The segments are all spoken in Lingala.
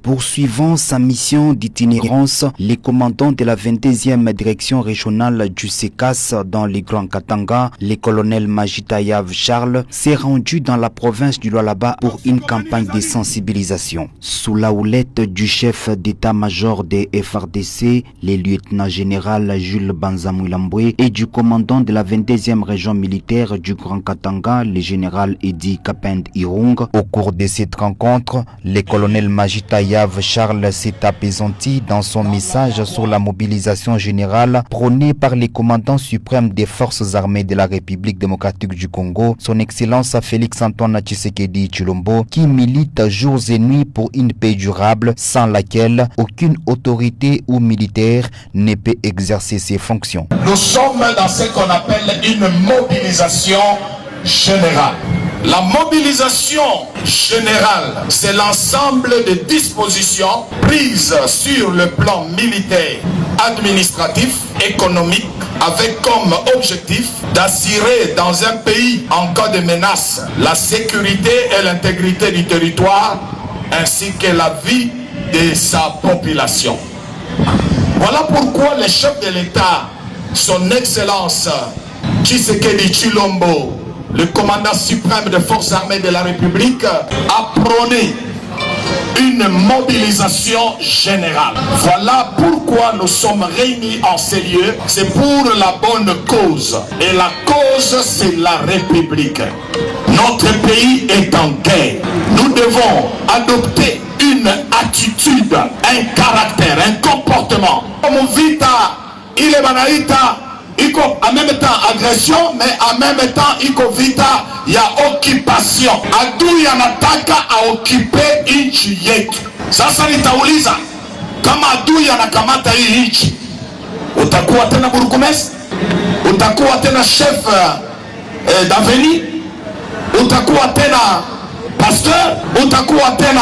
Poursuivant sa mission d'itinérance, les commandants de la 22e direction régionale du SECAS dans les Grands Katanga, le colonel Majitayav Charles, s'est rendu dans la province du Lualaba pour une campagne de sensibilisation. Sous la houlette du chef d'état-major des FRDC, le lieutenant-général Jules Banzamouilamboué, et du commandant de la 22e région militaire du Grand Katanga, le général Edi Kapend Irung. Au cours de cette rencontre, le colonel Majitayav Charles s'est apaisanti dans son message sur la mobilisation générale prônée par les commandants suprêmes des forces armées de la République démocratique du Congo, son Excellence Félix-Antoine Tshisekedi Tshilombo, qui milite jours et nuits pour une paix durable sans laquelle aucune autorité ou militaire ne peut exercer ses fonctions. Nous sommes dans ce qu'on appelle une mobilisation générale. La mobilisation générale, c'est l'ensemble des dispositions prises sur le plan militaire, administratif, économique, avec comme objectif d'assurer dans un pays en cas de menace la sécurité et l'intégrité du territoire, ainsi que la vie de sa population. Voilà pourquoi le chef de l'État, son Excellence Tshisekedi Tshilombo, le commandant suprême des forces armées de la République, a prôné une mobilisation générale. Voilà pourquoi nous sommes réunis en ces lieux. C'est pour la bonne cause. Et la cause, c'est la République. Notre pays est en guerre. Nous devons adopter une attitude, un caractère, un comportement. Comme vita, il est banaïta. Iko en même temps agression, mais en même temps iko vita ya occupation. Adui anataka aokipe nchi yetu. Sasa nitauliza, kama adui anakamata hii nchi, utakuwa tena burgomestre? Utakuwa tena chef d'avenue? Utakuwa tena pasteur? Utakuwa tena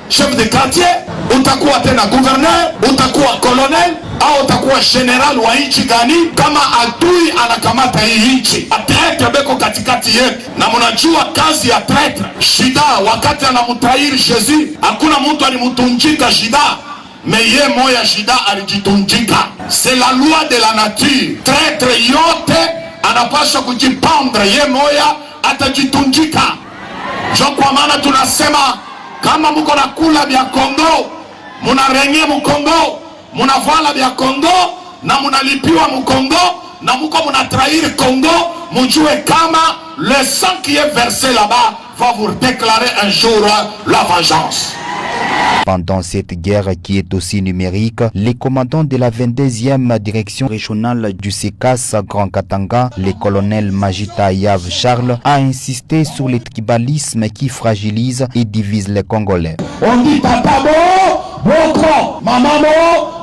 chef de quartier? Utakuwa tena gouverneur? Utakuwa colonel? Au utakuwa general wa nchi gani kama adui anakamata hii nchi? Traitre beko katikati yetu, na mnajua kazi ya traitre. Shida wakati anamutahiri Jésus, hakuna mtu alimutunjika shida, meye moya shida alijitunjika. C'est la loi de la nature. Traitre yote anapaswa kujipendre, ye moya atajitunjika. Jo kwa maana tunasema kama muko na kula vya Kongo, munarenye mu Kongo, munavala vya Kongo na munalipiwa mu Kongo na muko munatrahir Kongo, mujue kama le sang qui est versé là-bas va vous déclarer un jour la vengeance. Pendant cette guerre qui est aussi numérique, les commandants de la 22e direction régionale du SECAS Grand Katanga, le colonel Majitayav Charles, a insisté sur le tribalisme qui fragilise et divise les Congolais. On dit tatabo, boko, mamamo,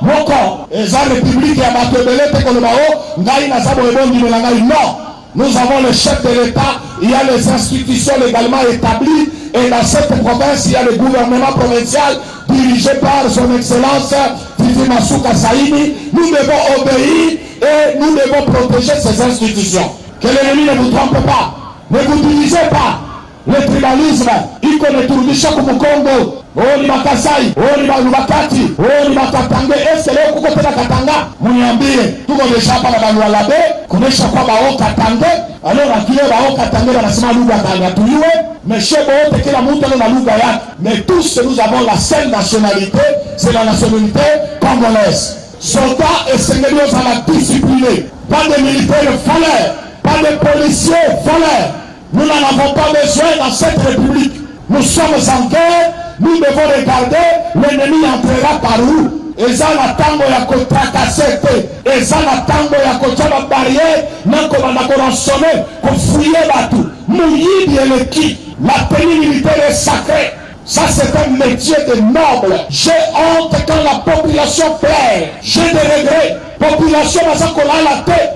boko. Et la République ya batebele te kolobao, ngai na sabo ebondi melangai. Non, nous avons le chef de l'État, il y a les institutions légalement établies. Et dans cette province, il y a le gouvernement provincial dirigé par son Excellence Fifi Masuka Saïni. Nous devons obéir et nous devons protéger ces institutions. Que l'ennemi ne vous trompe pas. Ne vous divisez pas. Le tribalisme, il connaît tout le monde au Congo. Oh, ni Makasai, oh, ni Makati, oh, ni Makatange. Est-ce que les Koukote na Katanga, Mouniambie, tout le monde échappe à la Lualaba, qu'on échappe à la Katanga. Alors, à qui est la Katanga, dans la semaine où il y a tout lieu. Mais chez moi, c'est que la montagne dans la Lougaya. Mais tous, nous avons la seule nationalité, c'est la nationalité congolaise. Soldats et seigneurs à la discipline. Pas de militaires voleurs, pas de policiers voleurs. Nous n'en avons pas besoin dans cette république. Nous sommes en guerre, nous devons regarder, l'ennemi entrera par où? Et ça la tango ya kotracasser, et ça la tango ya kotia barrière, non comme on a consommé, qu'on fouiller batou. Mouyid et le qui, la tenue militaire est sacrée. Ça c'est un métier de noble. J'ai honte quand la population pleure. J'ai des regrets. Population va s'en coller la tête.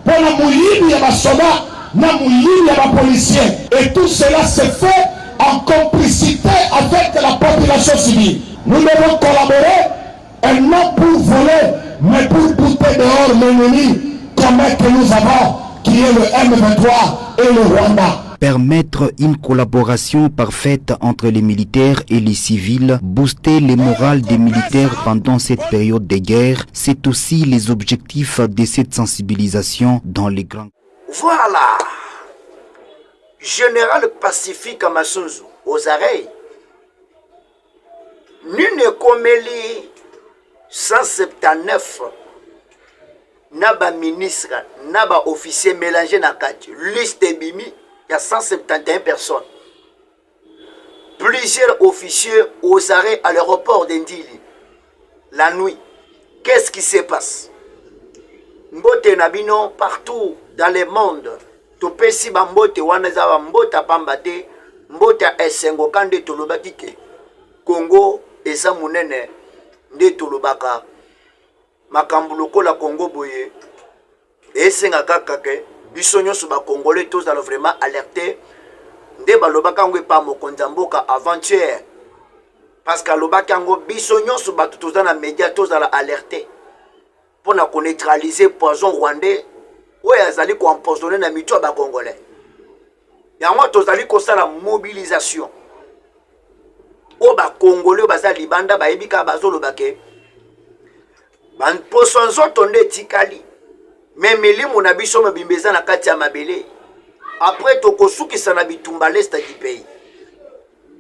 Pour la mouyid, il y a ma soldat. Il y a ma policier. Et tout cela se fait en complicité avec la population civile. Nous devons collaborer, et non pour voler, mais pour bouter dehors l'ennemi commun que nous avons, qui est le M23 et le Rwanda. Permettre une collaboration parfaite entre les militaires et les civils, booster le moral des militaires pendant cette période de guerre, c'est aussi les objectifs de cette sensibilisation dans les grands... Voilà, Général Pacifique Masunzu, aux oreilles. Nune Komeli 179 Naba ministre, Naba officier mélangé na kati, liste bimi, il y a 171 personnes. Plusieurs officiers aux arrêts à l'aéroport d'Indili. La nuit, qu'est-ce qui se passe? Mbote nabino partout dans le monde. Topesi bambote wanaza mbota pambate, mbota esengo kande tolobaki ke Congo eza munene nde tolobaka. Makambuluko la Congo boye esenga kaka ke biso nyonso ba congolais tous dans vraiment alerté nde balobaka ngwe pa mokonza mboka avant-hier parce que alobaka ngo biso nyonso ba tous dans la média tous dans la alerté pour na neutraliser poison rwandais oyo azali ko empoisonner na mitwa ba congolais yango tozali ko sala mobilisation o ba congolais bazali banda ba ebika bazolobake ban poso nzoto nde tikali mais milimu na biso mabimbeza na kati ya mabele après tokosukisa na bitumba l'est du pays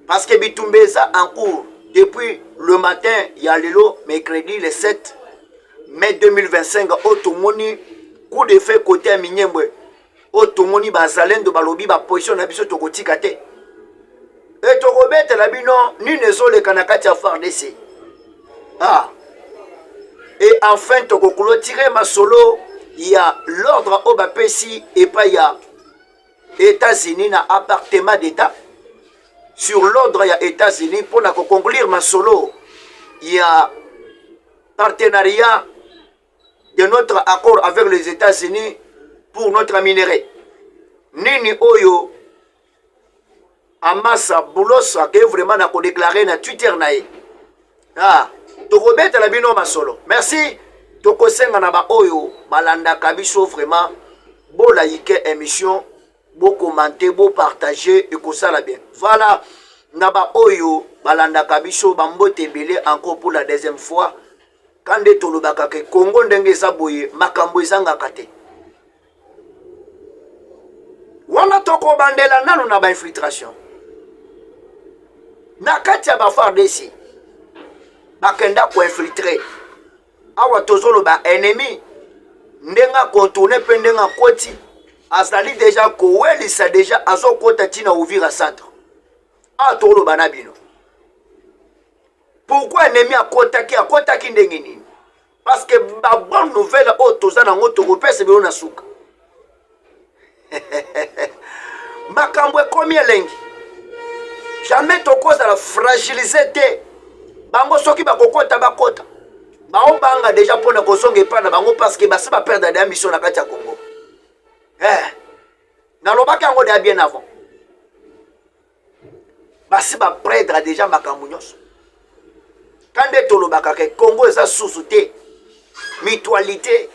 parce que bitumbeza en cours depuis le matin ya lelo mercredi le 7 mai 2025 otomoni coup de feu côté ya Minyembwe otomoni bazalendo balobi ba position na biso tokotika te et tokobete la bino ni nezoleka na kati ya FARDC et enfin tokokolo tirer ma solo il y a l'ordre au bapesi et pas il y a États-Unis na appartement d'état sur l'ordre il y a États-Unis pour na conclure ma solo il y a partenariat de notre accord avec les États-Unis pour notre minerai nini oyo amasa boulosa que vraiment na ko déclarer na Twitter nae tokobeta la bino masolo merci tokosenga na ba oyo balanda kabiso vraiment bo like émission bo commenter bo partager et ko sala bien voilà na ba oyo balanda kabiso bambote belé encore pour la deuxième fois quand de tolobaka ke Congo ndenge saboye makambo ezanga kate wana toko bandela nanu na ba infiltration na kati ya ba FARDC bakenda ko infiltrer awa tozolo ba ennemi ndenga contourner pe ndenga koti azali déjà kowelisa déjà azokota tina Uvira centre tolo bana bino pourquoi ennemi akotaki ndenge nini parce que ba bonne nouvelle o tozana ngoto kopesa bino na suka makambo ekomi elengi jamais tokoza la fragiliser te bango soki bakokota bakota baobanga déjà pona kosonga epa na bango parce que basi baperdre de mission na kati ya Congo nalobaki yango déjà bien avant basi baperdre déjà makambo nyonso quand nde tolobaka ke Congo eza susu te mutualité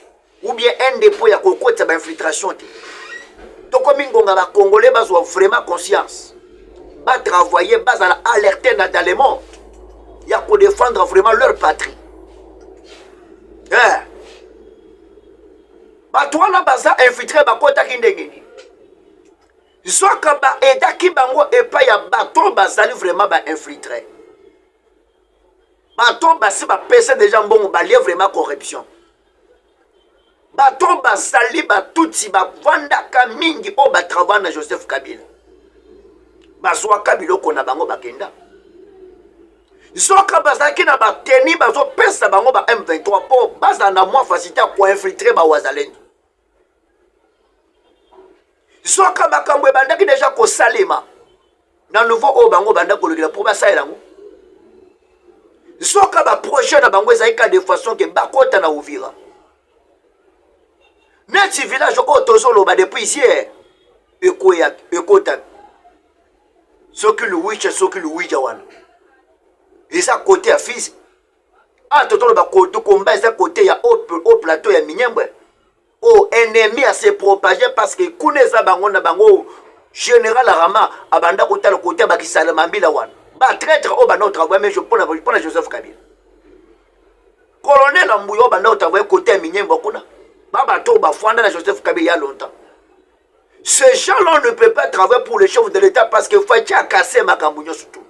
ou bien un dépôt ya kokota ba infiltration te tokomi ngonga ba congolais bazwa vraiment conscience ba travailler bazala alerter dans le monde ya ko défendre vraiment leur patrie batwana baza infiltré bakota kindengeni soka ba edaki bango epa ya bato bazali vraiment ba infiltré bato basi ba pesa déjà mbongo balie vraiment corruption bato bazali batuti bavandaka mingi o batrava na Joseph Kabila bazwa Kabila kona bango bakenda soka bazaki na bateni bazo pesa bango ba M23 po baza na moi facilité ko infiltrer ba wazalendo soka bakambo bandaki déjà ko salema na nouveau o bango banda ko lokela po basaela ngo soka ba projet na bango ezalika de façon que bakota na Uvira neti village o tozolo ba depuis hier ekoya ekota soki le wija wana eza côté ya fils totolo ba koto komba eza côté ya au plateau ya Minyembwe ennemi à se propager parce que kuneza bango na bango général Arama abanda kota le côté bakisala mambila wana ba traître au bana travail mais je pour Joseph Kabila colonel Ambuyo banda travail côté Minyembo kuna ba bato ba fanda na Joseph Kabila il y a longtemps. Ces gens-là ne peuvent pas travailler pour les chefs de l'État parce que Fachi a cassé Makambunyo surtout.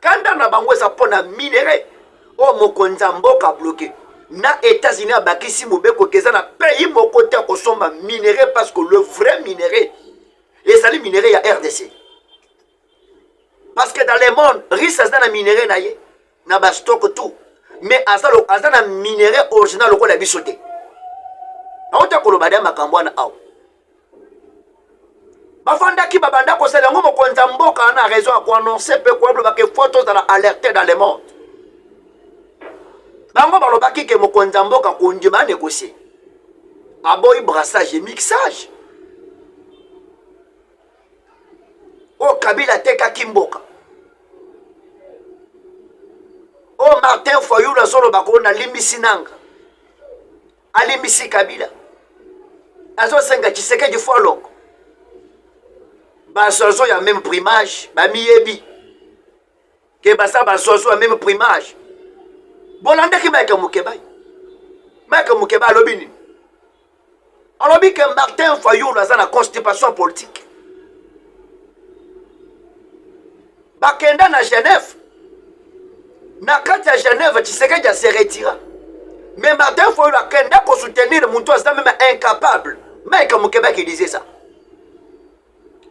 Quand on a bango ça pour minerai au mokonza mboka bloqué na États-Unis a bakisi mobeko kezana pays mokote ko somba minerai parce que le vrai minerai et ça les minerais ya RDC. Parce que dans le monde risque ça na minerai na ye na ba stock tout mais azalo azana minerai original ko la bisoté. Aota ko lobada makambwana aw. Bafanda ki babanda ko sala ngomo konza mboka na raison à quoi annoncer pe ko ba ke photos dans alerter dans le monde. Bango balobaki ke mokonza mboka ko ndima négocier. Aboy brassage et mixage. O Kabila teka kimboka. O Martin Foyou la solo bako na limbisi nanga. Alimbisi Kabila. Azo senga Tshisekedi folongo. Basozo ya même primage, ba miyebi. Ke basa basozo ya même primage. Bolande ki Mike Mukeba. Mike Mukeba lobini. Alobi que Martin Fayou la na constipation politique. Bakenda na Genève. Na kati ya Genève Tshisekedi a se retira. Mais Martin Fayou la kenda ko soutenir Moutou c'est même incapable. Mike Mukeba qui disait ça.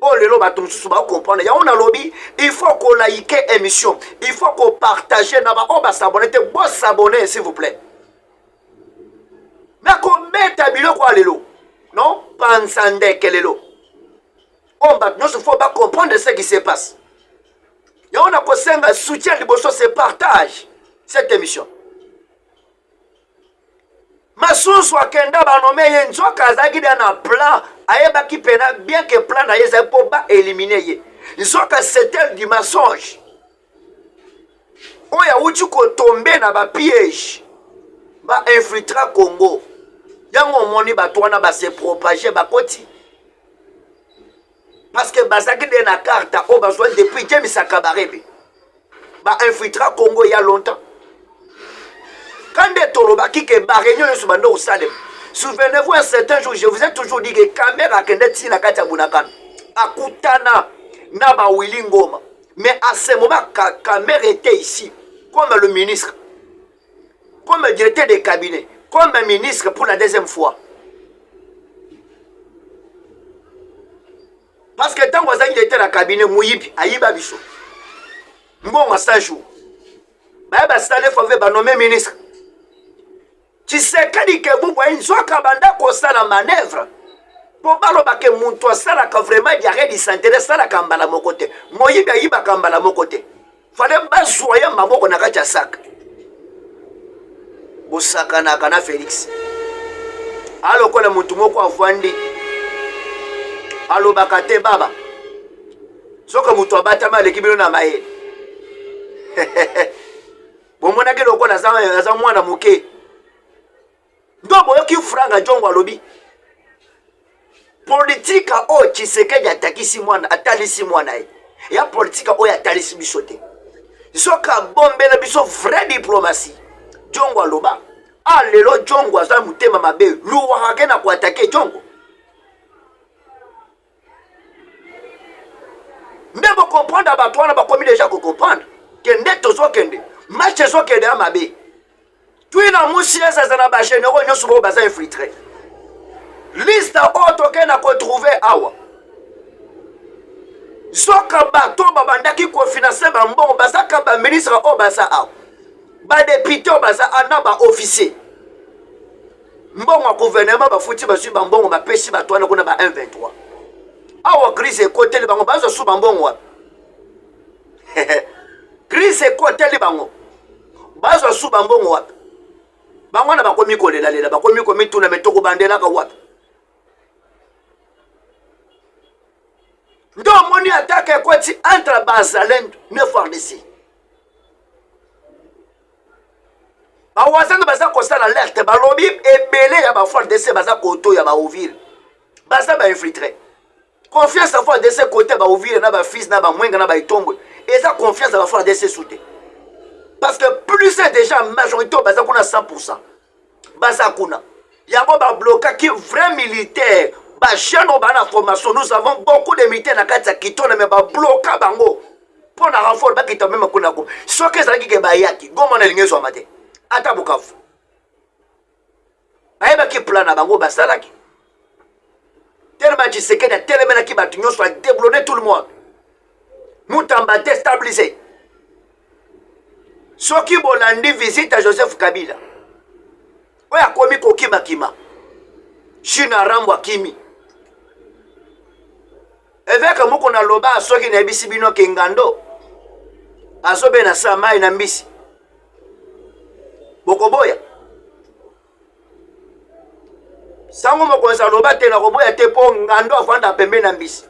Oh les loba tout ça va comprendre. Ya on a lobby, il faut qu'on like émission, il faut qu'on partage na ba on va s'abonner, bon s'abonner s'il vous plaît. Na ko meta bilo kwa lelo. Non, pensande que lelo. On va nous faut pas comprendre ce qui se passe. Ya on a ko senga soutien liboso se partage cette émission. Masusu akenda banome ye nzoka azaki na plan ayeba ki pena bien que plan na yesa pour ba éliminer ye nzoka c'était du mensonge oya uchi ko tomber na ba piège ba infiltrer Congo yango moni ba twana ba se propager ba koti parce que bazaki de na carte o besoin depuis James Sakabarebe ba infiltrer Congo il y a longtemps. Quand des tolobaki que Baréunion sur Bando au Salem, souvenez-vous un certain jour, je vous ai toujours dit que caméra qui n'est pas Katia Bunakan, Akutana, Naba Willingoma. Mais à ce moment, caméra était ici, comme le ministre, comme le directeur des cabinets, comme un ministre pour la deuxième fois. Parce que tant que il était dans le cabinet, Mouyibi, Aïba Bisso, bon, à 5 jours, Baba Stalé Fave, nommé ministre. Tu sais que vous voyez une soie kabanda ko sala manœuvre pour baloba ke muntu sala ka vraiment diarrhée di santé sala kambala mokote moyiba yiba kambala mokote fallait ba soya maboko na kacha sak bosaka na kana Félix alo ko le muntu moko avandi alo bakate baba soko muntu abata male kibino na maye bomona ke lokona za mwana muke Ndobo yoki franga jongo alobi. Politika o Tshisekedi atakisi mwana atalisi mwana ye. Ya politika o atalisi bisote. Soka bombela biso vraie diplomatie. Jongo aloba. Ah lelo jongo aza mutema mabe. Luwa kena ko attaquer jongo. Mais vous comprenez abattoir na ba komi déjà ko comprendre. Kende tozo kende. Match zo kende amabe. Tout na musia ça na ba généraux nyo subo baza infiltré. Liste auto que na ko trouver awa. Soka bato babandaki ko financer ba mbongo bazaka ba ministre o baza awa. Ba député o baza ana ba officier. Mbongo gouvernement ba futi ba su ba mbongo ba pesi ba twana ko na ba 123. Awa crise côté le bango bazo su ba mbongo wa. Crise côté le bango. Bazo su ba mbongo wa. Bango na bakomi ko lela lela bakomi ko mituna metoko bandela ka wapi. Ndo moni attaque quoi ti entre Bazalendo ne FARDC. Ba wazanga baza ko sala alerte ba lobby ebele ya ba FARDC baza ko to ya ba ovile. Baza ba infiltré. Confiance à fois de ce côté, bah ouvrir na ba fils na ba mwenga na ba itombo. Et ça confiance à fois de ce côté. Parce que plus c'est déjà majorité au baza kuna 100%. Baza kuna. Yango ba bloquer qui vrai militaire. Ba jeune au bana formation, nous avons beaucoup de militaires na kati ya Kitona mais ba bloquer bango. Pour na renfort ba kita même kuna ko. So que ça ki ba yaki. Goma na lingezo amate. Ata Bukavu. Ayeba ki plan na bango basalaki. Tellement Tshisekedi tellement qui batunyo soit déblonner tout le monde. Moutamba déstabilisé. Soki bolandi visite à Joseph Kabila. Oya komi kokima kima. China rambwa kimi. Évêque moko na loba soki na bisi bino kengando. Azobe na sama na mbisi. Bokoboya. Sango moko sa loba te na koboya te po ngando afanda pembe na mbisi.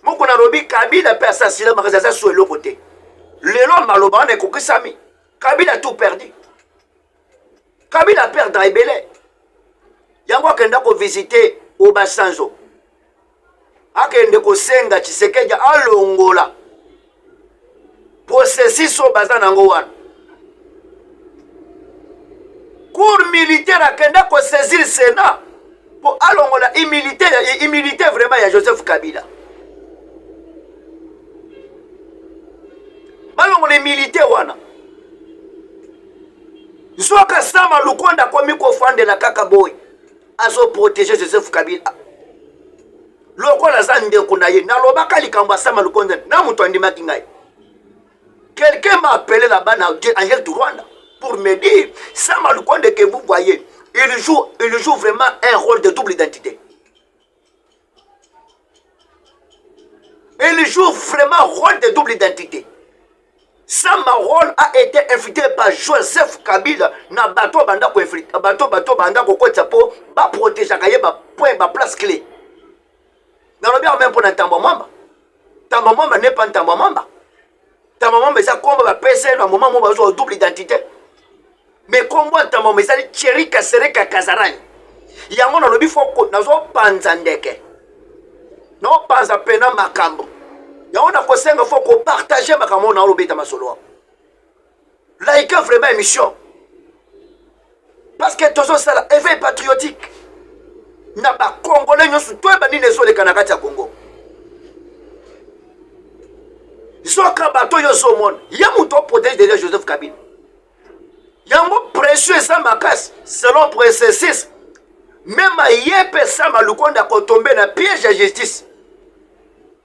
Moko na lobi Kabila pe assassiner makasa sur le côté. Lelo maloba na kokisami. Kabila tout perdu. Kabila perd Daibele. Yango kenda ko visiter Obasanjo. Akende ko senga Tshisekedi alongola. Processus obaza nango wana. Cour militaire akenda ko saisir Sénat pour alongola immunité vraiment ya Joseph Kabila. Balongola immunité wana. Zoka sama lukonda komi ko fande la kaka boy. Azo protéger Joseph Kabila. Loko la zande kunaye na lobaka likamba sama lukonda na muto andimaki ngai. Quelqu'un m'a appelé là-bas dans Angel du Rwanda pour me dire Sama Lukonde que vous voyez, il joue vraiment un rôle de double identité. Il joue vraiment un rôle de double identité. Sama rôle a été infiltré par Joseph Kabila na bateau banda ko infiltré bateau banda ko kotsa po ba protéger kaye ba point ba place clé. Na lobi même pour Tamba Mwamba n'est pas Tamba Mwamba. Ta maman mais ça combat va PC na moment mo bazo double identité. Mais combat ta maman mais ça chéri kasereka kazarani. Yango na lobi foko nazo panza ndeke. Non panza pena makambo. Yango na kosenga foko partager makambo na lobi ta masolo. Like vraiment émission. Parce que tozo sala éveil patriotique. Na ba congolais nyosu to ba ni nezo le kanakati ya Congo. Soka bato yo somon ya muto protège déjà Joseph Kabila. Yango précieux ça makas selon processus. Même yepe ça malukonda ko tomber na piège à justice.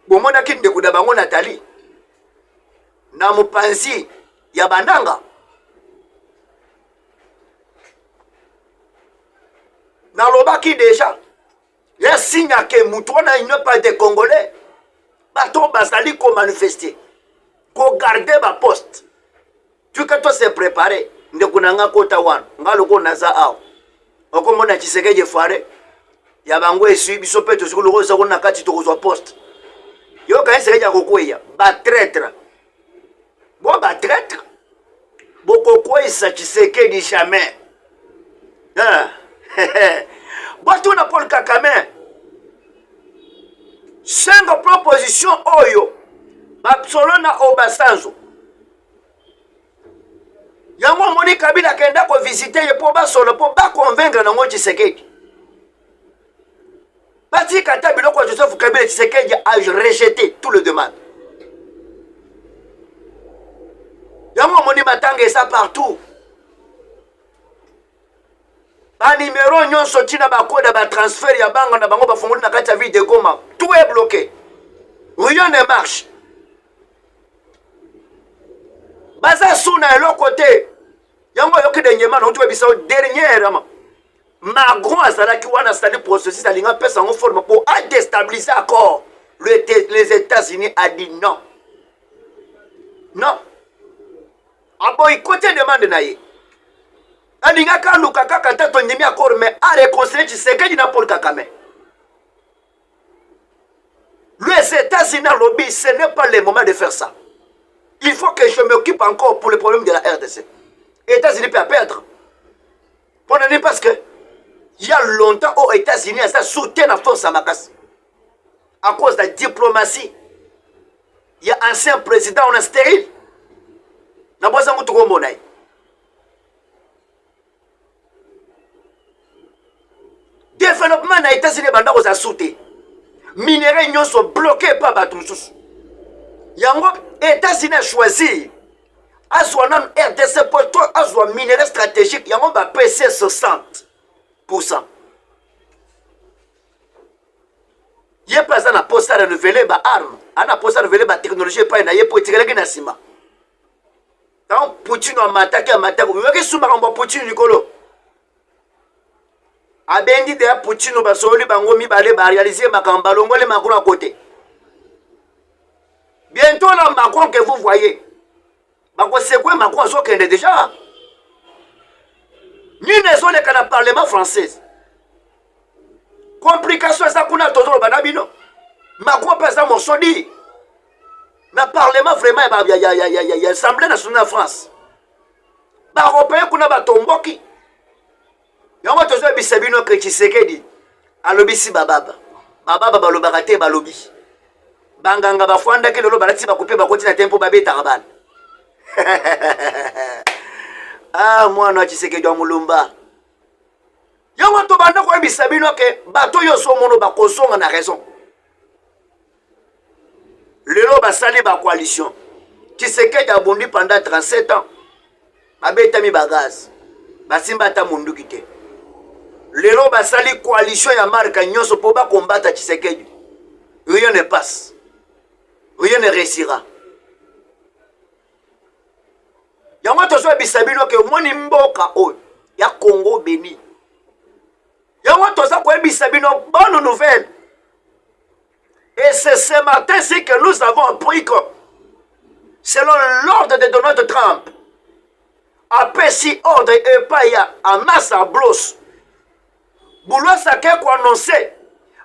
Bomona kinde kuda bango Nathalie. Na mupanzi ya bandanga. Na lobaki déjà. Ya signe que mutona il n'est pas des Congolais. Bato basali ko manifester. Ko garder ba poste. Tu que toi se préparer. Ndekunanga kota wan. Ngaloko naza aw. Okomona Tshisekedi fare. Ya bango esu biso peto sikulu ko sa kona kati to ko poste. Yo ka Tshisekedi akokweya. Ba traître. Bo ba traître. Boko kwesa Tshisekedi jamais. Ah. Boto na Paul Kagame. 5 propositions oyo. Barcelona Obasanjo. Yango moni Kabila kenda ko visiter ye po ba solo po ba convaincre na ngo Tshisekedi. Pati kata biloko Joseph Kabila Tshisekedi a rejeté tout le demande. Yango moni matanga ça partout. Ba numéro nyonso tina ba code ba transfert ya bango na bango ba fongoli na kati ya ville de Goma. Tout est bloqué. Rien ne marche. Baza suna l'autre côté. Yango yoki de nyema na utuwe bisao dernièrement. Macron azalaki wana stadi processus alinga pesa en forme pour déstabiliser encore. Les États-Unis a dit non. Non. A boycotté demande na ye. Alinga kaluka kaka tato nyemi accord mais a réconcilier Tshisekedi na Paul Kagame. Les États-Unis lobby, ce n'est pas le moment de faire ça. Il faut que je m'occupe encore pour le problème de la RDC. Les États-Unis peuvent perdre. Parce que il y a longtemps aux États-Unis, ça soutient la force à Makas. à cause de la diplomatie. Il y a un ancien président, on est stérile. N'a pas besoin de tout le monde. Développement na États-Unis banda aux assoutés. Minéraux ils sont bloqués par Batoussous. Yango États-Unis a choisi azwa nan RDC poto azwa minerai stratégique yango ba PC 60%. Yé pas na poste à renouveler ba arme, ana poste à renouveler ba technologie pas na yé po tikeleki na sima. Donc Poutine a attaqué yoke suma kambo Poutine likolo. Abendi de Poutine basoli bango mibale ba réaliser makamba longole makuna côté. Bientôt là Macron que vous voyez. Bako c'est quoi Macron so kende déjà. Ni ne sont les canaux parlement français. Complication ça kuna tozolo banabino. Macron pèse mon sodi. Na parlement vraiment il y a l'Assemblée nationale de France. Ba européen kuna ba tomboki. Yango tozo bisabino que Tshisekedi alobi si bababa. Bababa balobaka te balobi. Banganga bafwanda ke lolo balati bakupe bakoti na tempo babeta kabana. Ah mwana Tshisekedi wa mulumba. Yango to banda ko bisabino ke bato yo so mono bakosonga na raison. Lelo basali ba coalition. Tshisekedi a bondi pendant 37 ans. Babeta mi bagaz. Basimba ta munduki te. Lelo basali coalition ya marka nyonso po ba combattre Tshisekedi. Rien ne passe. Rien ne réussira. Yango tozo bisabino ke moni mboka o ya Congo Béni. Yango tozo ko bisabino bonne nouvelle. Et c'est ce matin c'est que nous avons appris que selon l'ordre de Donald Trump a pesi ordre et pas ya Amasa Blos. Boulois ça qu'est annoncé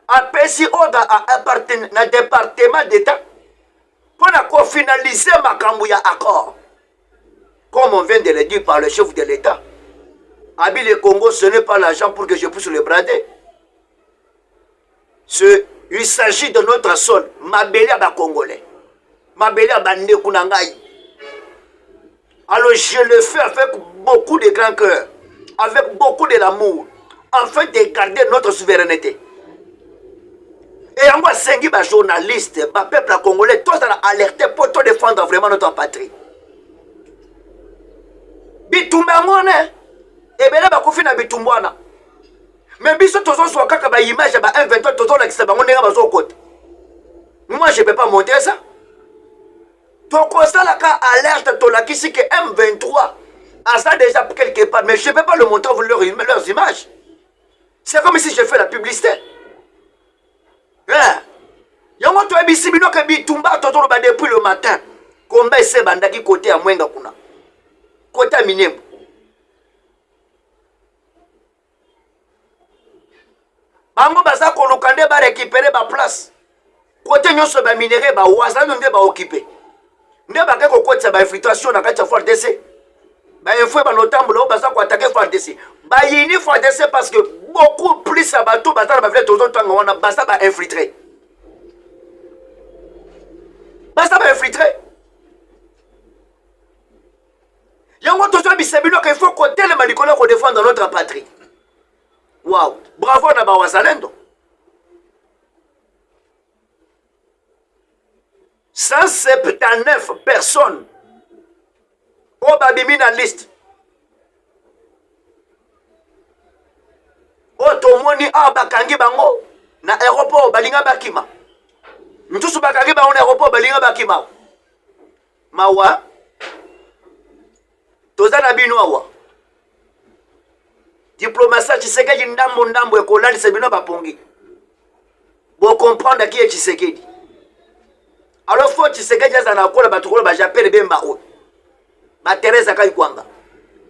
a pesi ordre à appartenir na département d'État pour finaliser ma cambouille accord. Comme on vient de le dire par le chef de l'État, Habile le Congo, ce n'est pas l'argent pour que je pousse le bradé. Il s'agit de notre sol. Ma belle à Congolais. Ma belle à Bande Kunangaï. Alors je le fais avec beaucoup de grand cœur, avec beaucoup de l'amour, afin de garder notre souveraineté. Et en moi, c'est un journaliste, un peuple congolais, tous alertés pour défendre vraiment notre patrie. Bitumba mwana, ebele bakufi na bitumbwana. Mais biso tozo so kaka ba image ba M23 tozo la kisa bango ndenga bazo kote. Moi je peux pas monter ça. To constat la ka alerte to la kisi que M23 a ça déjà quelque part, mais je peux pas le montrer leurs images. C'est comme si je fais la publicité. Yango to ebisi bino ke bitumba tozo ba depuis le matin. Komba ese bandaki côté à Mwenga kuna. Côté à Minembo. Bango baza kolokande ba récupérer ba place. Côté nyonso ba minerai ba waza nde ba occuper. Nde ba ke ko kotsa ba infiltration na kati ya FARDC. Ba info ba notambulo baza ko attaquer FARDC. Ba yini FARDC parce que beaucoup plus à bateau baza ba vle tozo tanga wana baza ba infiltrer. Baza ba infiltrer. Yango tozo bisabino qu'il faut qu'on telle malikolo ko défendre notre patrie. Wow, bravo na ba wazalendo. 179 personnes au babimi na liste. Otomoni bakangi bango na aéroport balinga bakima. Ntusu bakangi bango na aéroport balinga bakima. Mawa tozana bino awa. Diplomatie Tshisekedi ndambo ekolali sebino bapongi. Bon comprendre qui est Tshisekedi. Alors faut Tshisekedi azana kola batukolo ba japelle bemba o. Ba Teresa Kaikwanga.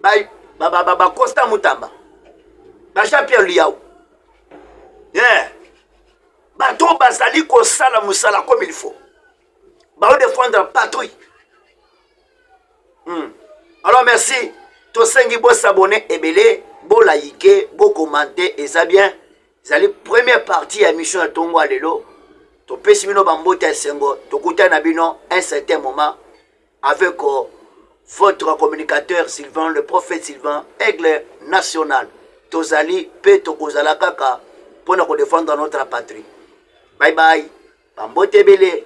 Ba Costa Mutamba. Ba Jean-Pierre Liao. Yeah. Ba to basali ko sala musala comme il faut. Ba défendre la patrie. Alors merci. To sengi bo s'abonner ebele. Bon liker, bon commenter, et ça bien. C'est la première partie de la mission à Tongo Alelo. topesi bino bambote ya esengo tokutana na bino un certain moment avec votre communicateur Sylvain, le prophète Sylvain, aigle national. Tozali pe tokozala kaka pour nous défendre notre patrie. Bye bye. Bambote bele.